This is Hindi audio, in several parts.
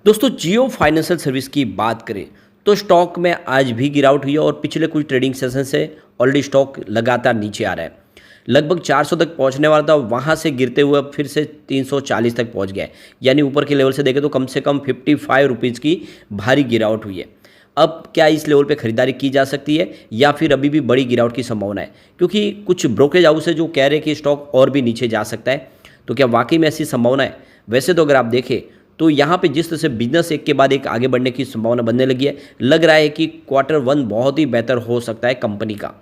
दोस्तों जियो फाइनेंशियल सर्विस की बात करें तो स्टॉक में आज भी गिरावट हुई है और पिछले कुछ ट्रेडिंग सेशन से ऑलरेडी स्टॉक लगातार नीचे आ रहा है। लगभग 400 तक पहुंचने वाला था, वहां से गिरते हुए अब फिर से 340 तक पहुंच गया है। यानी ऊपर के लेवल से देखें तो कम से कम 55 रुपीज़ की भारी गिरावट हुई है। अब क्या इस लेवल पे खरीदारी की जा सकती है या फिर अभी भी बड़ी गिरावट की संभावना है? क्योंकि कुछ ब्रोकरेज हाउस है जो कह रहे हैं कि स्टॉक और भी नीचे जा सकता है। तो क्या वाकई में ऐसी संभावना है? वैसे तो अगर आप देखें तो यहाँ पे जिस तरह से बिजनेस एक के बाद एक आगे बढ़ने की संभावना बनने लगी है, लग रहा है कि क्वार्टर 1 बहुत ही बेहतर हो सकता है कंपनी का।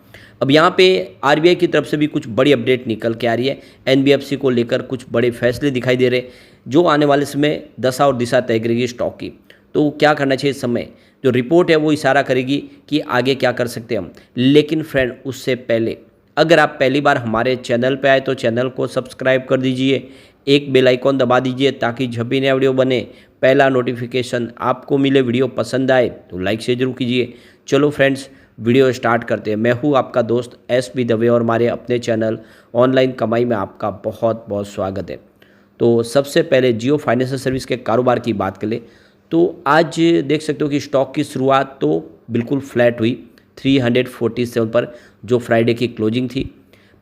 अब यहाँ पे आरबीआई की तरफ से भी कुछ बड़ी अपडेट निकल के आ रही है। एनबीएफसी को लेकर कुछ बड़े फैसले दिखाई दे रहे हैं जो आने वाले समय दशा और दिशा तय करेगी स्टॉक की। तो क्या करना चाहिए इस समय? जो रिपोर्ट है वो इशारा करेगी कि आगे क्या कर सकते हैं हम। लेकिन फ्रेंड, उससे पहले अगर आप पहली बार हमारे चैनल पे आए तो चैनल को सब्सक्राइब कर दीजिए, एक बेल आइकॉन दबा दीजिए ताकि जब भी नया वीडियो बने पहला नोटिफिकेशन आपको मिले। वीडियो पसंद आए तो लाइक शेयर जरूर कीजिए। चलो फ्रेंड्स, वीडियो स्टार्ट करते हैं। मैं हूँ आपका दोस्त एस बी दवे और हमारे अपने चैनल ऑनलाइन कमाई में आपका बहुत बहुत स्वागत है। तो सबसे पहले जियो फाइनेंशियल सर्विस के कारोबार की बात करें तो आज देख सकते हो कि स्टॉक की शुरुआत तो बिल्कुल फ्लैट हुई 347 पर, जो फ्राइडे की क्लोजिंग थी।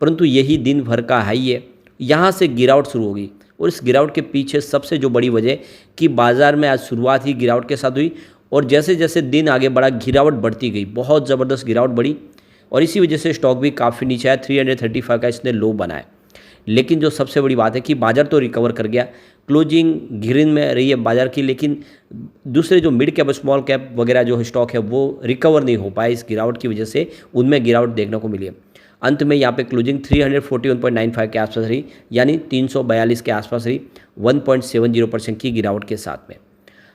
परंतु यही दिन भर का हाई है, यहाँ से गिरावट शुरू होगी। और इस गिरावट के पीछे सबसे जो बड़ी वजह कि बाज़ार में आज शुरुआत ही गिरावट के साथ हुई और जैसे जैसे दिन आगे बढ़ा गिरावट बढ़ती गई, बहुत ज़बरदस्त गिरावट बढ़ी और इसी वजह से स्टॉक भी काफ़ी नीचे आया। 335 का इसने लो बनाया। लेकिन जो सबसे बड़ी बात है कि बाज़ार तो रिकवर कर गया, क्लोजिंग ग्रीन में रही है बाज़ार की, लेकिन दूसरे जो मिड कैप स्मॉल कैप वगैरह जो स्टॉक है वो रिकवर नहीं हो पाए इस गिरावट की वजह से, उनमें गिरावट देखने को मिली है। अंत में यहाँ पे क्लोजिंग 341.95 के आसपास रही, यानी 342 के आसपास रही, 1.70% की गिरावट के साथ में।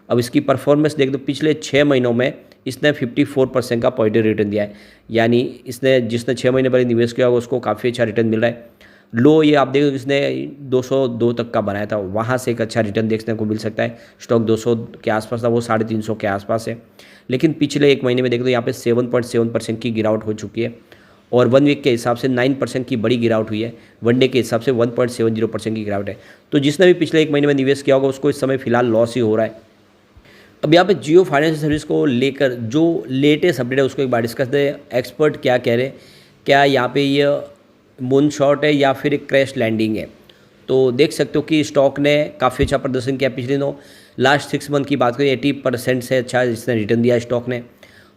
अब इसकी परफॉर्मेंस देख दो, पिछले 6 महीनों में इसने 54% का पॉजिटिव रिटर्न दिया है। यानी इसने जिसने 6 महीने पहले निवेश किया होगा उसको काफ़ी अच्छा रिटर्न मिल रहा है। लो ये आप देखो इसने 202 तक का बनाया था, वहाँ से एक अच्छा रिटर्न देखने को मिल सकता है। स्टॉक 200 के आसपास था, वो 350 के आसपास है। लेकिन पिछले 1 महीने में देख दो यहाँ पे 7.7% की गिरावट हो चुकी है और 1 वीक के हिसाब से 9% की बड़ी गिरावट हुई है। 1 डे के हिसाब से 1.70% की गिरावट है। तो जिसने भी पिछले 1 महीने में निवेश किया होगा उसको इस समय फिलहाल लॉस ही हो रहा है। अब यहाँ पे जियो फाइनेंशियल सर्विस को लेकर जो लेटेस्ट अपडेट है उसको एक बार डिस्कस करते हैं। एक्सपर्ट क्या कह रहे हैं, क्या यहाँ पे ये मून शॉट है या फिर एक क्रैश लैंडिंग है? तो देख सकते हो कि स्टॉक ने काफ़ी अच्छा प्रदर्शन किया पिछले दिनों। लास्ट 6 मंथ की बात करें 80% से अच्छा इसने रिटर्न दिया स्टॉक ने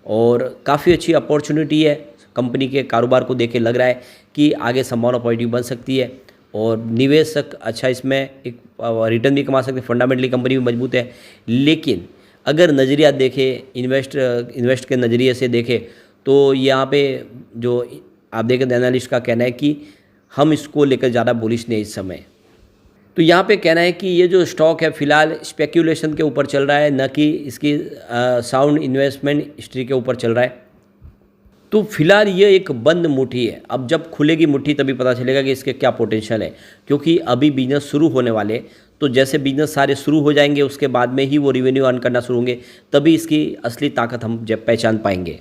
और काफ़ी अच्छी अपॉर्चुनिटी है। कंपनी के कारोबार को देख के लग रहा है कि आगे संभावना पॉजिटिव बन सकती है और निवेशक अच्छा इसमें एक रिटर्न भी कमा सकते हैं। फंडामेंटली कंपनी भी मजबूत है। लेकिन अगर नज़रिया देखें, इन्वेस्ट के नज़रिए से देखें तो यहाँ पे जो आप देखें एनालिस्ट का कहना है कि हम इसको लेकर ज़्यादा बुलिश नहीं इस समय। तो यहाँ पे कहना है कि ये जो स्टॉक है फिलहाल स्पेक्यूलेशन के ऊपर चल रहा है, न कि इसकी साउंड इन्वेस्टमेंट हिस्ट्री के ऊपर चल रहा है। तो फिलहाल ये एक बंद मुट्ठी है। अब जब खुलेगी मुट्ठी तभी पता चलेगा कि इसके क्या पोटेंशियल है, क्योंकि अभी बिजनेस शुरू होने वाले। तो जैसे बिजनेस सारे शुरू हो जाएंगे उसके बाद में ही वो रेवेन्यू अर्न करना शुरू होंगे, तभी इसकी असली ताकत हम जब पहचान पाएंगे।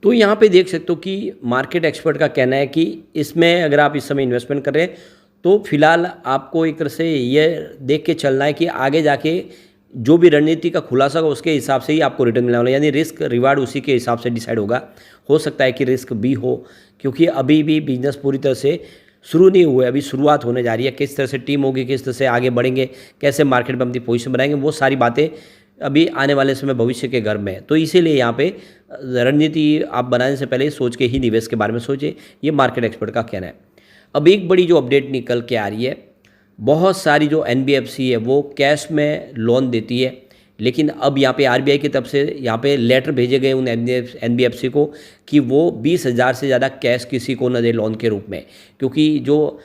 तो यहाँ पे देख सकते हो कि मार्केट एक्सपर्ट का कहना है कि इसमें अगर आप इस समय इन्वेस्टमेंट कर रहे हैं तो फिलहाल आपको एक तरह से ये देख के चलना है कि आगे जाके जो भी रणनीति का खुलासा होगा उसके हिसाब से ही आपको रिटर्न मिलने वाला है। यानी रिस्क रिवार्ड उसी के हिसाब से डिसाइड होगा। हो सकता है कि रिस्क भी हो, क्योंकि अभी भी बिजनेस पूरी तरह से शुरू नहीं हुआ है, अभी शुरुआत होने जा रही है। किस तरह से टीम होगी, किस तरह से आगे बढ़ेंगे, कैसे मार्केट में अपनी पोजीशन बनाएंगे, वो सारी बातें अभी आने वाले समय भविष्य के घर में है। तो इसीलिए यहाँ पे रणनीति आप बनाने से पहले सोच के ही निवेश के बारे में सोचें, ये मार्केट एक्सपर्ट का कहना है। अब एक बड़ी जो अपडेट निकल के आ रही है, बहुत सारी जो एनबीएफसी है वो कैश में लोन देती है, लेकिन अब यहाँ पे आरबीआई की तरफ से यहाँ पे लेटर भेजे गए उन एनबीएफसी को कि वो 20,000 से ज़्यादा कैश किसी को न दे लोन के रूप में, क्योंकि जो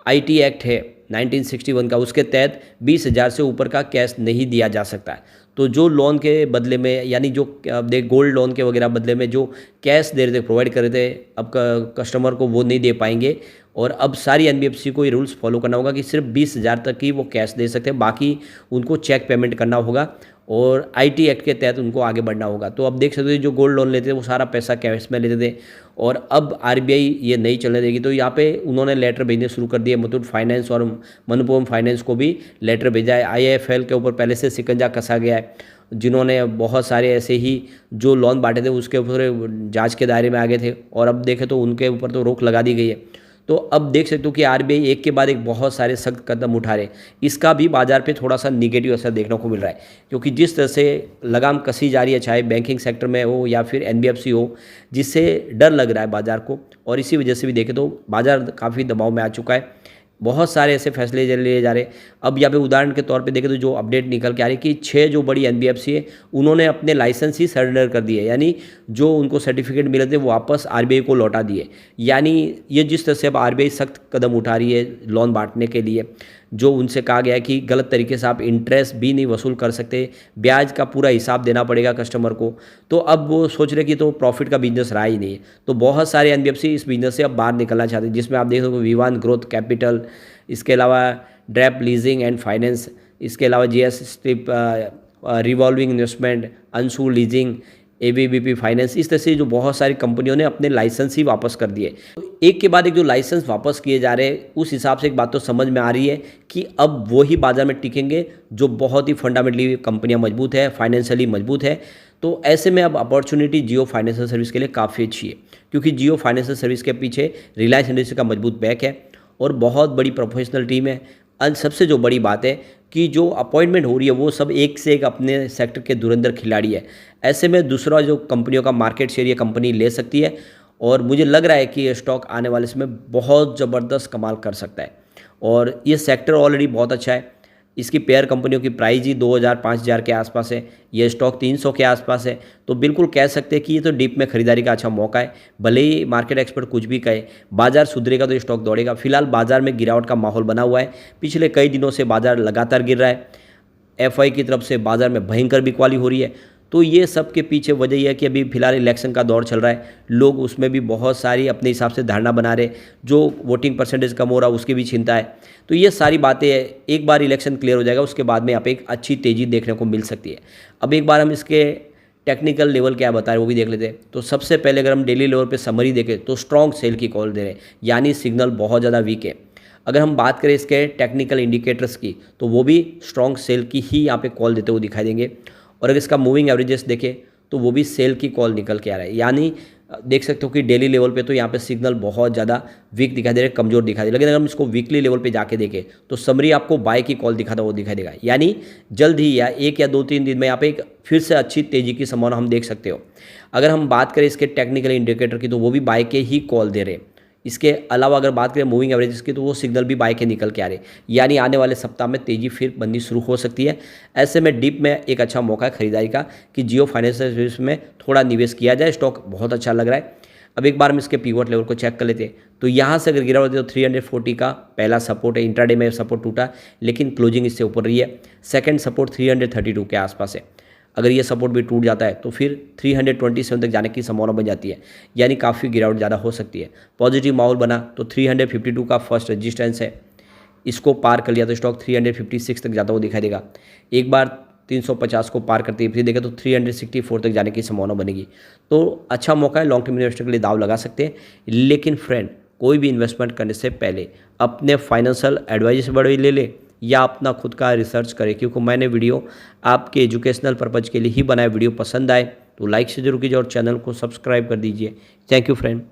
आईटी एक्ट है 1961 का, उसके तहत 20,000 से ऊपर का कैश नहीं दिया जा सकता है। तो जो लोन के बदले में, यानी जो गोल्ड लोन के वगैरह बदले में जो कैश दे रहे थे, प्रोवाइड कर रहे थे, अब कस्टमर को वो नहीं दे पाएंगे। और अब सारी एनबीएफसी को ये रूल्स फॉलो करना होगा कि सिर्फ 20,000 तक ही वो कैश दे सकते हैं, बाकी उनको चेक पेमेंट करना होगा और आईटी एक्ट के तहत उनको आगे बढ़ना होगा। तो अब देख सकते हो जो गोल्ड लोन लेते थे वो सारा पैसा कैश में लेते थे और अब आरबीआई ये नहीं चलने देगी। तो यहाँ पे उन्होंने लेटर भेजने शुरू कर दिए। मुथूट फाइनेंस और मनप्पुरम फाइनेंस को भी लेटर भेजा है। आईआईएफएल के ऊपर पहले से शिकंजा कसा गया है। जिन्होंने बहुत सारे ऐसे ही जो लोन बांटे थे उसके ऊपर जांच के दायरे में आ गए थे, और अब देखें तो उनके ऊपर तो रोक लगा दी गई है। तो अब देख सकते हो कि आरबीआई एक के बाद एक बहुत सारे सख्त कदम उठा रहे, इसका भी बाजार पे थोड़ा सा निगेटिव असर देखने को मिल रहा है, क्योंकि जिस तरह से लगाम कसी जा रही है, चाहे बैंकिंग सेक्टर में हो या फिर एनबीएफसी हो, जिससे डर लग रहा है बाजार को, और इसी वजह से भी देखें तो बाजार काफ़ी दबाव में आ चुका है। बहुत सारे ऐसे फैसले लिए जा रहे हैं। अब यहाँ पे उदाहरण के तौर पे देखें तो जो अपडेट निकल के आ रही है कि 6 जो बड़ी एनबीएफसी है उन्होंने अपने लाइसेंस ही सरेंडर कर दिए, यानी जो उनको सर्टिफिकेट मिले थे वो वापस आरबीआई को लौटा दिए। यानी ये जिस तरह से अब आरबीआई सख्त कदम उठा रही है लोन बांटने के लिए, जो उनसे कहा गया है कि गलत तरीके से आप इंटरेस्ट भी नहीं वसूल कर सकते, ब्याज का पूरा हिसाब देना पड़ेगा कस्टमर को, तो अब वो सोच रहे कि तो प्रॉफिट का बिजनेस रहा ही नहीं है। तो बहुत सारे एनबीएफसी इस बिजनेस से अब बाहर निकलना चाहते हैं, जिसमें आप देख सकते हो विवान ग्रोथ कैपिटल, इसके अलावा ड्रैप लीजिंग एंड फाइनेंस, इसके अलावा GS strip revolving investment, Anshu leasing, ABBP finance, इस तरह से जो बहुत सारी कंपनियों ने अपने लाइसेंस ही वापस कर दिए। तो एक के बाद एक जो लाइसेंस वापस किए जा रहे हैं, उस हिसाब से एक बात तो समझ में आ रही है कि अब वही बाजार में टिकेंगे जो बहुत ही फंडामेंटली कंपनियां मजबूत है, फाइनेंशियली मजबूत है। तो ऐसे में अब अपॉर्चुनिटी जियो फाइनेंशियल सर्विस के लिए काफ़ी अच्छी है, क्योंकि जियो फाइनेंशियल सर्विस के पीछे रिलायंस इंडस्ट्री का मजबूत बैक है और बहुत बड़ी प्रोफेशनल टीम है। और सबसे जो बड़ी बात है कि जो अपॉइंटमेंट हो रही है वो सब एक से एक अपने सेक्टर के धुरंधर खिलाड़ी है। ऐसे में दूसरा जो कंपनियों का मार्केट शेयर ये कंपनी ले सकती है, और मुझे लग रहा है कि ये स्टॉक आने वाले समय बहुत ज़बरदस्त कमाल कर सकता है। और ये सेक्टर ऑलरेडी बहुत अच्छा है, इसकी पेयर कंपनियों की प्राइस ही 2000-5000 के आसपास है, ये स्टॉक 300 के आसपास है। तो बिल्कुल कह सकते हैं कि ये तो डीप में खरीदारी का अच्छा मौका है। भले ही मार्केट एक्सपर्ट कुछ भी कहे, बाजार सुधरेगा तो ये स्टॉक दौड़ेगा। फिलहाल बाजार में गिरावट का माहौल बना हुआ है, पिछले कई दिनों से बाजार लगातार गिर रहा है, एफआई की तरफ से बाजार में भयंकर बिकवाली हो रही है। तो ये सब के पीछे वजह यह है कि अभी फिलहाल इलेक्शन का दौर चल रहा है, लोग उसमें भी बहुत सारी अपने हिसाब से धारणा बना रहे, जो वोटिंग परसेंटेज कम हो रहा है उसकी भी चिंता है। तो ये सारी बातें एक बार इलेक्शन क्लियर हो जाएगा उसके बाद में यहाँ पे एक अच्छी तेज़ी देखने को मिल सकती है। अब एक बार हम इसके टेक्निकल लेवल क्या बता रहे हैं वो भी देख लेते हैं। तो सबसे पहले अगर हम डेली लेवल पे समरी देखें तो स्ट्रॉन्ग सेल की कॉल दे रहे हैं, यानी सिग्नल बहुत ज़्यादा वीक है। अगर हम बात करें इसके टेक्निकल इंडिकेटर्स की तो वो भी स्ट्रॉन्ग सेल की ही यहाँ पे कॉल देते हुए दिखाई देंगे। और अगर इसका मूविंग एवरेजेस देखें तो वो भी सेल की कॉल निकल के आ रहा है, यानी देख सकते हो कि डेली लेवल पे तो यहाँ पे सिग्नल बहुत ज़्यादा वीक दिखाई दे रहे हैं, कमज़ोर दिखाई दे रहे हैं। लेकिन अगर हम इसको वीकली लेवल पे जाके देखें तो समरी आपको बाय की कॉल दिखाता वो दिखाई देगा, यानी जल्द ही या 1 या 2-3 दिन में यहाँ पे एक फिर से अच्छी तेज़ी की संभावना हम देख सकते हो। अगर हम बात करें इसके टेक्निकल इंडिकेटर की तो वो भी बाय के ही कॉल दे रहे हैं। इसके अलावा अगर बात करें मूविंग एवरेजेस की तो वो सिग्नल भी बाय के निकल के आ रहे, यानी आने वाले सप्ताह में तेज़ी फिर बननी शुरू हो सकती है। ऐसे में डिप में एक अच्छा मौका है खरीदारी का कि जियो फाइनेंशियल सर्विस में थोड़ा निवेश किया जाए, स्टॉक बहुत अच्छा लग रहा है। अब एक बार हम इसके पिवट लेवल को चेक कर लेते हैं। तो यहाँ से अगर गिरा होता है तो 340 का पहला सपोर्ट है, इंट्राडे में सपोर्ट टूटा लेकिन क्लोजिंग इससे ऊपर रही है। सेकंड सपोर्ट 332 के आसपास है, अगर ये सपोर्ट भी टूट जाता है तो फिर 327 तक जाने की संभावना बन जाती है, यानी काफ़ी गिरावट ज़्यादा हो सकती है। पॉजिटिव माहौल बना तो 352 का फर्स्ट रेजिस्टेंस है, इसको पार कर लिया तो स्टॉक 356 तक जाता हुआ दिखाई देगा। एक बार 350 को पार करते ही फिर देखें तो 364 तक जाने की संभावना बनेगी। तो अच्छा मौका है, लॉन्ग टर्म इन्वेस्टर के लिए दाव लगा सकते हैं। लेकिन फ्रेंड, कोई भी इन्वेस्टमेंट करने से पहले अपने फाइनेंशियल एडवाइजर से बड़े ले ले या अपना खुद का रिसर्च करें, क्योंकि मैंने वीडियो आपके एजुकेशनल पर्पज़ के लिए ही बनाया। वीडियो पसंद आए तो लाइक से जरूर कीजिए और चैनल को सब्सक्राइब कर दीजिए। Thank you friend.